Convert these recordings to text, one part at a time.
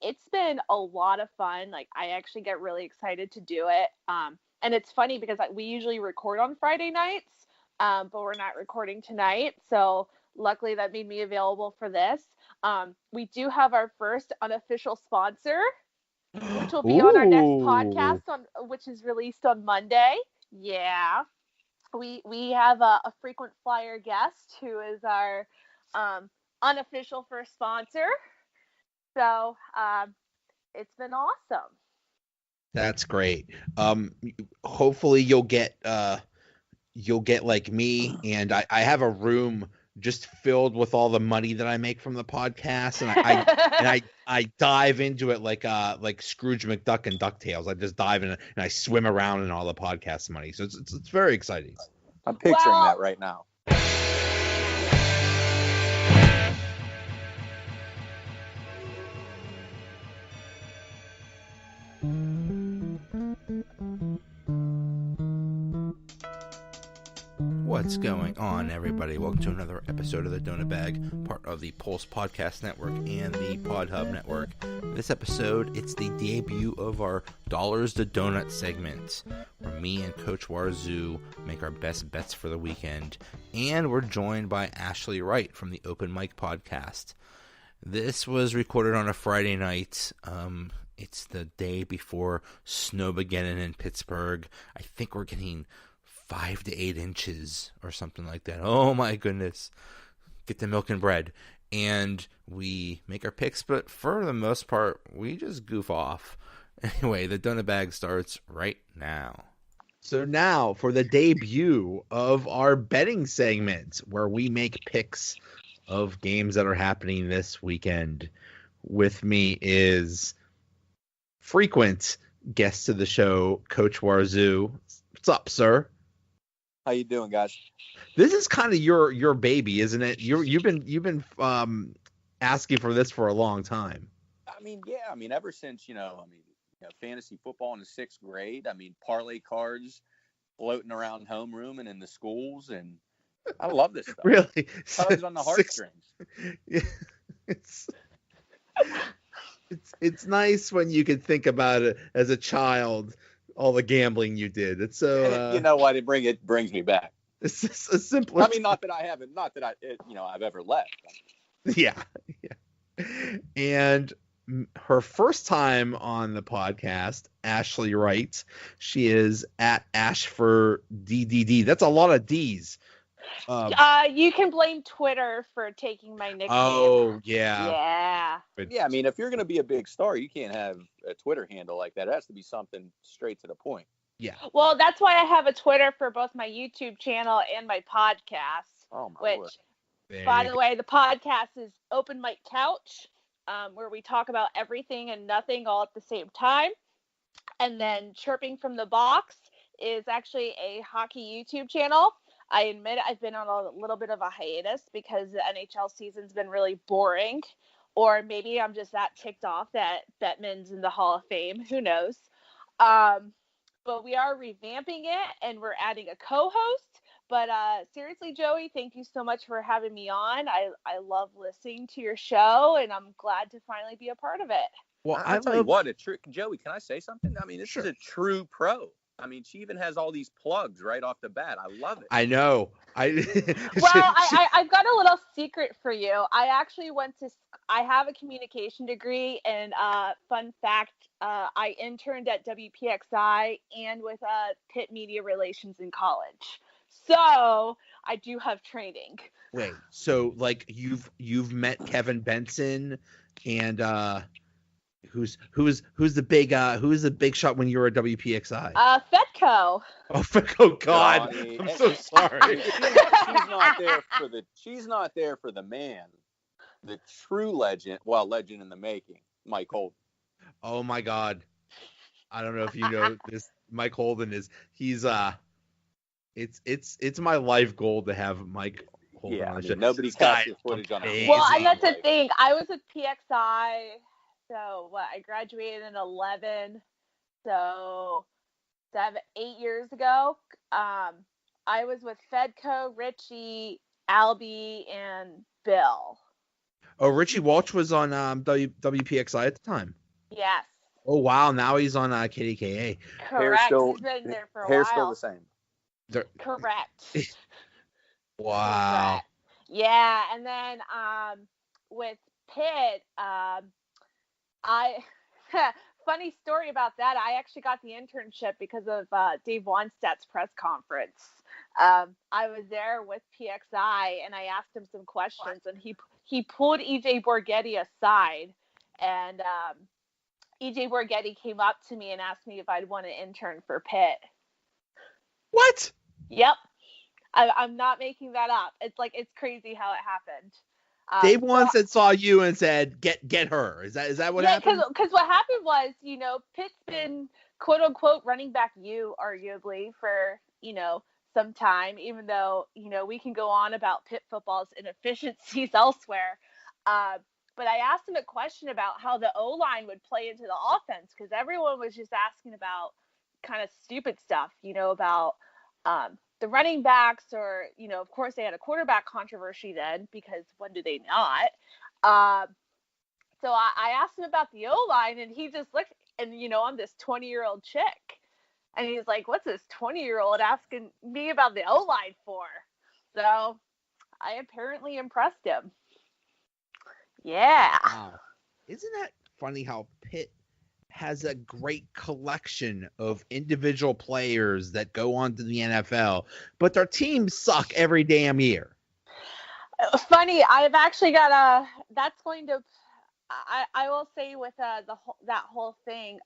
it's been a lot of fun. Like, I actually get really excited to do it. And it's funny because we usually record on Friday nights, but we're not recording tonight. So luckily that made me available for this. We do have our first unofficial sponsor, which will be on our next podcast, which is released on Monday. Yeah. We have a frequent flyer guest who is our unofficial first sponsor. So it's been awesome. That's great. Hopefully you'll get like me, and I have a room just filled with all the money that I make from the podcast, and I dive into it like Scrooge McDuck and DuckTales. I just dive in it and I swim around in all the podcast money. So it's very exciting. I'm picturing that right now. What's going on, everybody? Welcome to another episode of the Donut Bag, part of the Pulse Podcast Network and the Pod Hub Network. This episode, it's the debut of our Dollars to Donut segment, where me and Coach Warzu make our best bets for the weekend. And we're joined by Ashley Wright from the Open Mic Podcast. This was recorded on a Friday night. It's the day before snowmaggeddon in Pittsburgh. I think we're getting 5 to 8 inches or something like that. Oh my goodness. Get the milk and bread. And we make our picks, but for the most part, we just goof off. Anyway, the Donut Bag starts right now. So now for the debut of our betting segment, where we make picks of games that are happening this weekend. With me is frequent guest to the show, Coach Warzu. What's up, sir? How you doing, guys? This is kind of your baby, isn't it? You've been asking for this for a long time. I mean, yeah. I mean, ever since fantasy football in the 6th grade. I mean, parlay cards floating around homeroom and in the schools, and I love this stuff. Really, tugs on the heartstrings. Yeah, it's nice when you can think about it as a child. All the gambling you did. It's so. You know what? It brings me back. It's just a simpler. I mean, not that I've ever left. Yeah. And her first time on the podcast, Ashley Wright. She is at Ash for DDD. That's a lot of D's. You can blame Twitter for taking my nickname. Oh, yeah. Yeah, I mean, if you're going to be a big star, you can't have a Twitter handle like that. It has to be something straight to the point. Yeah. Well, that's why I have a Twitter for both my YouTube channel and my podcast. Oh, my word. By the way, the podcast is Open Mic Couch, where we talk about everything and nothing all at the same time. And then Chirping from the Box is actually a hockey YouTube channel. I admit I've been on a little bit of a hiatus because the NHL season's been really boring, or maybe I'm just that ticked off that Bettman's in the Hall of Fame. Who knows? But we are revamping it, and we're adding a co-host. But seriously, Joey, thank you so much for having me on. I love listening to your show, and I'm glad to finally be a part of it. Well, I'll tell you what, Joey, can I say something? I mean, this is a true pro. I mean, she even has all these plugs right off the bat. I love it. I know. I've got a little secret for you. I actually I have a communication degree, and fun fact, I interned at WPXI and with Pitt Media Relations in college. So I do have training. Wait, so like you've met Kevin Benson and who's the big shot when you were at WPXI? Fedco. Oh, Fedco! God, I'm so sorry. She's not there for the man, the true legend. Well, legend in the making, Mike Holden. Oh my God, I don't know if you know this. Mike Holden he's it's my life goal to have Mike Holden on the show. Nobody's got his footage on it. Well, and that's the thing. I was with PXI. So I graduated in 11, so 8 years ago. I was with Fedco, Richie, Albie, and Bill. Oh, Richie Walsh was on WPXI at the time. Yes. Oh wow, now he's on KDKA. Correct. He's been there for a hair's while. still the same. Correct. Wow. Correct. Yeah, and then with Pitt, I funny story about that. I actually got the internship because of Dave Wannstedt's press conference. I was there with PXI and I asked him some questions, and he pulled EJ Borghetti aside, and EJ Borghetti came up to me and asked me if I'd want to intern for Pitt. What? Yep. I'm not making that up. It's crazy how it happened. Dave Wannstedt saw you and said, "Get her." Is that what happened? Yeah, because what happened was, Pitt's been quote unquote running back you arguably for some time, even though we can go on about Pitt football's inefficiencies elsewhere. But I asked him a question about how the O-line would play into the offense, because everyone was just asking about kind of stupid stuff, about the running backs, or, of course they had a quarterback controversy then, because when do they not? So I asked him about the O-line, and he just looked, and, I'm this 20-year-old chick. And he's like, what's this 20-year-old asking me about the O-line for? So I apparently impressed him. Yeah. Wow. Isn't that funny how Pitt has a great collection of individual players that go on to the NFL, but their teams suck every damn year? Funny, I've actually got that's going to, I will say with that whole thing.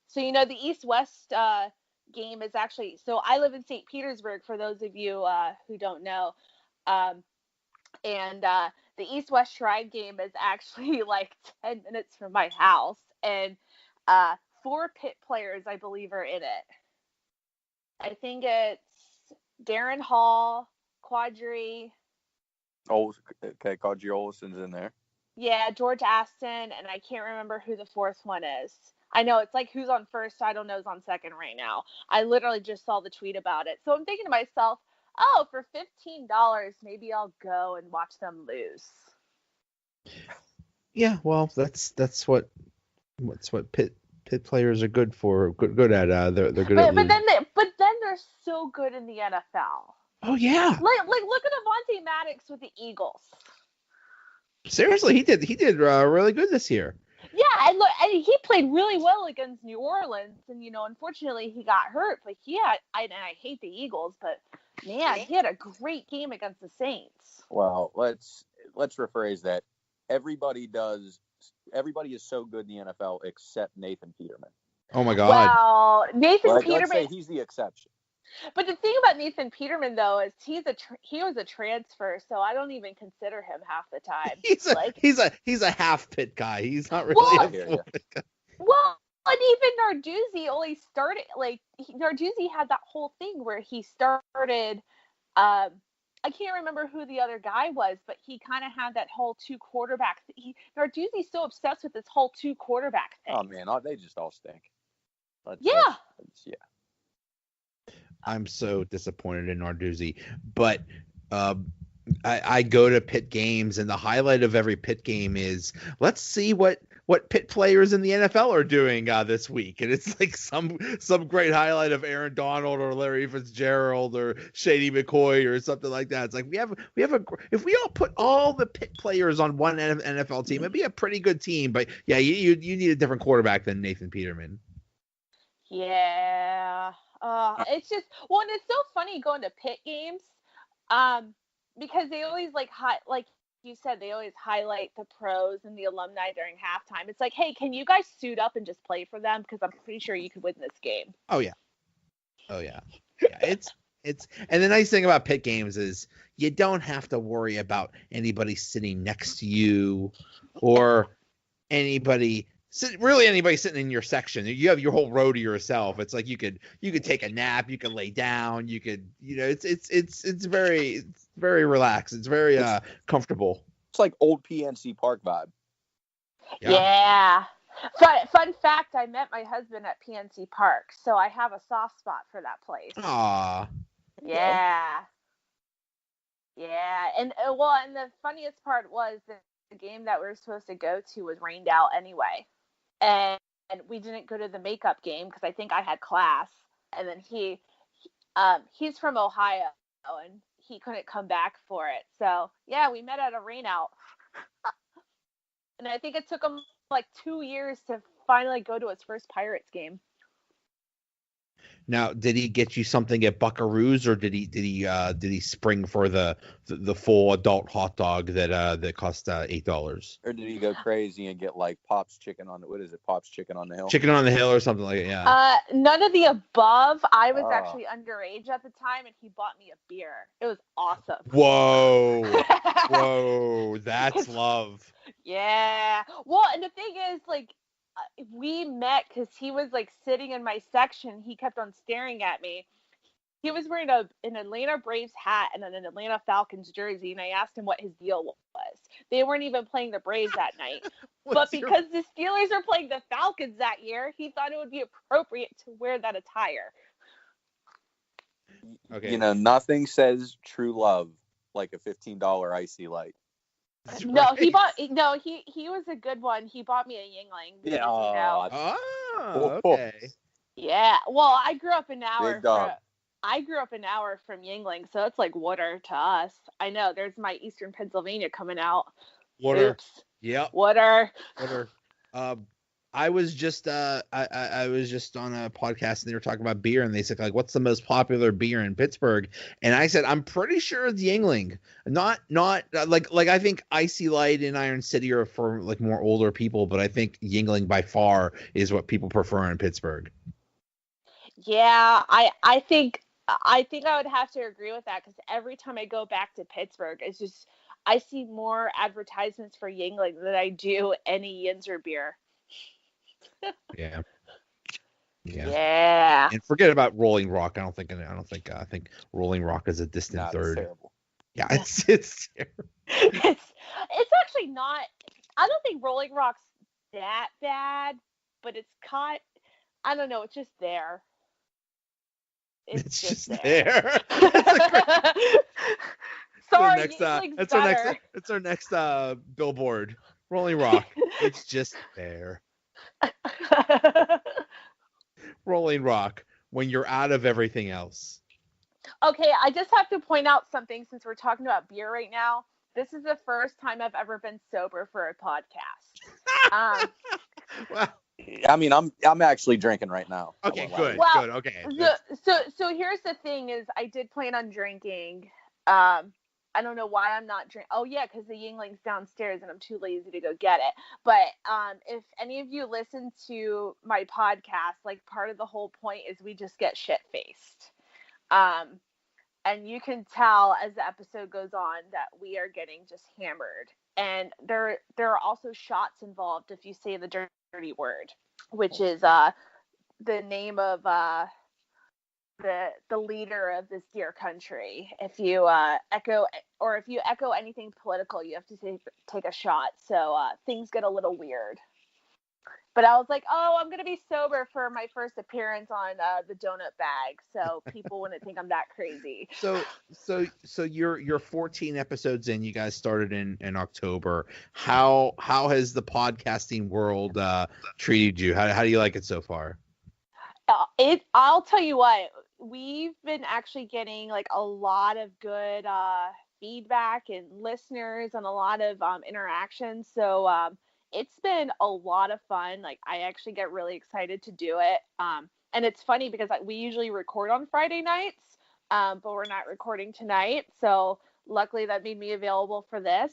So the East-West game is actually, so I live in St. Petersburg, for those of you who don't know, and the East-West Shrine game is actually like 10 minutes from my house, and 4 Pitt players, I believe, are in it. I think it's Darren Hall, Quadri. Quadri Olson's in there. Yeah, George Aston, and I can't remember who the 4th one is. I know it's like who's on first, so I don't know who's on second right now. I literally just saw the tweet about it. So I'm thinking to myself, oh, for $15, maybe I'll go and watch them lose. Yeah, well, that's what Pitt players are good for. Good at. They're good at losing. But then they're so good in the NFL. Oh yeah. Like look at Avonte Maddox with the Eagles. Seriously, he did really good this year. Yeah, and he played really well against New Orleans, and unfortunately he got hurt. But I hate the Eagles, but man, he had a great game against the Saints. Well, let's rephrase that. Everybody is so good in the NFL except Nathan Peterman. Oh my God. Well, Nathan Peterman. Let's say he's the exception. But the thing about Nathan Peterman, though, is he was a transfer, so I don't even consider him half the time. He's a half Pitt guy. He's not really a full Pitt guy. Well, and even Narduzzi only started, Narduzzi had that whole thing where he started, I can't remember who the other guy was, but he kind of had that whole 2 quarterback thing. Narduzzi's so obsessed with this whole 2 quarterback thing. Oh man, they just all stink. Yeah. I'm so disappointed in Narduzzi, but I go to Pitt games, and the highlight of every Pitt game is, let's see what Pitt players in the NFL are doing this week, and it's like some great highlight of Aaron Donald or Larry Fitzgerald or Shady McCoy or something like that. It's like we have if we all put all the Pitt players on one NFL team, it'd be a pretty good team. But yeah, you need a different quarterback than Nathan Peterman. Yeah. It's just, well, and it's so funny going to Pitt games, because they always like you said, they always highlight the pros and the alumni during halftime. It's like, hey, can you guys suit up and just play for them? Because I'm pretty sure you could win this game. Oh yeah. It's and the nice thing about Pitt games is you don't have to worry about anybody sitting next to you or anybody sitting in your section. You have your whole row to yourself. It's like you could take a nap, you could lay down, you could, it's very relaxed. It's very comfortable. It's like old PNC Park vibe. Yeah. Fun fact, I met my husband at PNC Park, so I have a soft spot for that place. Aww. Yeah. Yeah. And and the funniest part was that game that we were supposed to go to was rained out anyway. And we didn't go to the makeup game because I think I had class. And then he's from Ohio and he couldn't come back for it. So yeah, we met at a rain out. And I think it took him like 2 years to finally go to his first Pirates game. Now, did he get you something at Buckaroo's, or did he spring for the full adult hot dog that cost $8? Or did he go crazy and get like Pop's chicken on Pop's chicken on the hill? Chicken on the hill or something like that? Yeah. None of the above. I was actually underage at the time, and he bought me a beer. It was awesome. Whoa, that's love. Yeah. Well, and the thing is, like, we met because he was like sitting in my section. He kept on staring at me. He was wearing an Atlanta Braves hat and an Atlanta Falcons jersey, and I asked him what his deal was. They weren't even playing the Braves that night. But because the Steelers are playing the Falcons that year, he thought it would be appropriate to wear that attire. Okay. You know, nothing says true love like a $15 icy light. No, right. He was a good one. He bought me a Yingling. Yeah. Oh, okay. Yeah. Well, I grew up an hour from Yingling, so it's like water to us. I know. There's my Eastern Pennsylvania coming out. Water. Oops. Yep. Water. I was just I was just on a podcast and they were talking about beer, and they said, like, what's the most popular beer in Pittsburgh? And I said, I'm pretty sure it's Yingling. Not like I think Icy Light and Iron City are for like more older people, but I think Yingling by far is what people prefer in Pittsburgh. Yeah, I think I would have to agree with that, because every time I go back to Pittsburgh, it's just I see more advertisements for Yingling than I do any Yinzer beer. Yeah. And forget about Rolling Rock. I think Rolling Rock is a distant third. Terrible. Yeah, it's terrible. It's actually not. I don't think Rolling Rock's that bad, but it's caught. I don't know. It's just there. It's just there. Sorry, it's our next billboard. Rolling Rock. It's just there. Rolling Rock, when you're out of everything else. Okay, I just have to point out something since we're talking about beer right now. This is the first time I've ever been sober for a podcast. Well, I mean, I'm actually drinking right now. Okay, good. Well, good. Okay. So here's the thing: is I did plan on drinking. I don't know why I'm not drinking. Oh yeah, because the Yingling's downstairs and I'm too lazy to go get it. But if any of you listen to my podcast, like, part of the whole point is we just get shit faced. And you can tell as the episode goes on that we are getting just hammered. And there are also shots involved if you say the dirty word, which is the name of the leader of this dear country. If you echo anything political, you have to take a shot. So things get a little weird. But I was like, I'm gonna be sober for my first appearance on the donut bag, so people wouldn't think I'm that crazy. So you're 14 episodes in. You guys started in October. How has the podcasting world treated you? How do you like it so far? I'll tell you what. We've been actually getting like a lot of good feedback and listeners and a lot of interactions. So it's been a lot of fun. Like, I actually get really excited to do it. And it's funny because we usually record on Friday nights, but we're not recording tonight. So luckily that made me available for this.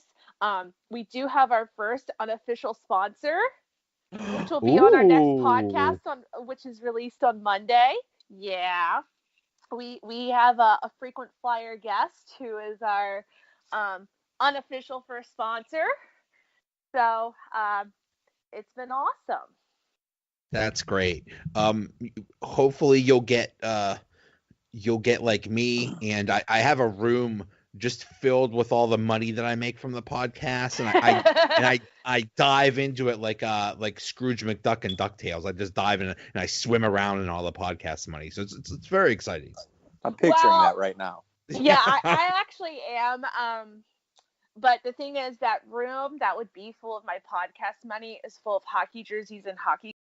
We do have our first unofficial sponsor, which will be on our next podcast, which is released on Monday. Yeah. We have a frequent flyer guest who is our unofficial first sponsor. So it's been awesome. That's great. Hopefully you'll get like me, and I have a room just filled with all the money that I make from the podcast, and I dive into it like Scrooge McDuck and DuckTales. I just dive in it and I swim around in all the podcast money. So it's very exciting. I'm picturing that right now. Yeah, I actually am. But the thing is, that room that would be full of my podcast money is full of hockey jerseys and hockey